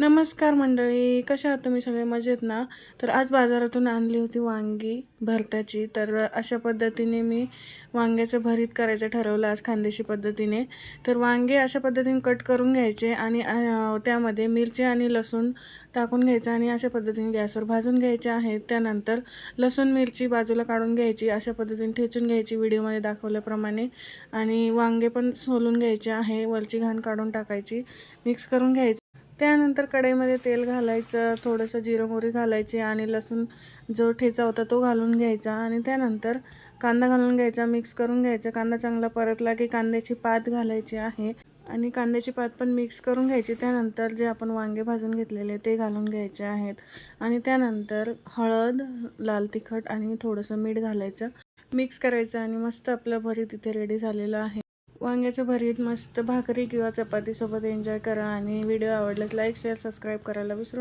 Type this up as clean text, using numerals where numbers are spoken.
नमस्कार मंडळी, कशा आहात तुम्ही सगळे? मजेत ना? तर आज बाजारातून आणली होती वांगी भरताची. तर अशा पद्धतीने मी वांग्याचं भरीत करायचं ठरवलं आज खानदेशी पद्धतीने. तर वांगे अशा पद्धतीने कट करून घ्यायचे आणि त्यामध्ये मिरची आणि लसूण टाकून घ्यायचं आणि अशा पद्धतीने गॅसवर भाजून घ्यायचे आहेत. त्यानंतर लसूण मिरची बाजूला काढून घ्यायची, अशा पद्धतीने ठेचून घ्यायची व्हिडिओमध्ये दाखवल्याप्रमाणे. आणि वांगे पण सोलून घ्यायचे आहे, वरची घाण काढून टाकायची, मिक्स करून घ्यायचं. त्यानंतर कढईमध्ये तेल घालायचं, थोडंसं जिरं मोहरी घालायची आणि लसूण जो ठेचा होता तो घालून घ्यायचा आणि त्यानंतर कांदा घालून घ्यायचा, मिक्स करून घ्यायचा. कांदा चांगला परतला की कांद्याची पात घालायची आहे आणि कांद्याची पात पण मिक्स करून घ्यायची. त्यानंतर जे आपण वांगे भाजून घेतलेले ते घालून घ्यायचे आहेत आणि त्यानंतर हळद, लाल तिखट आणि थोडंसं मीठ घालायचं, मिक्स करायचं आणि मस्त आपलं भरीत इथे रेडी झालेलं आहे. वांग्याचं भरीत मस्त भाकरी किंवा चपातीसोबत एन्जॉय करा आणि व्हिडिओ आवडल्यास लाईक, शेअर, सबस्क्राईब करायला विसरू नका.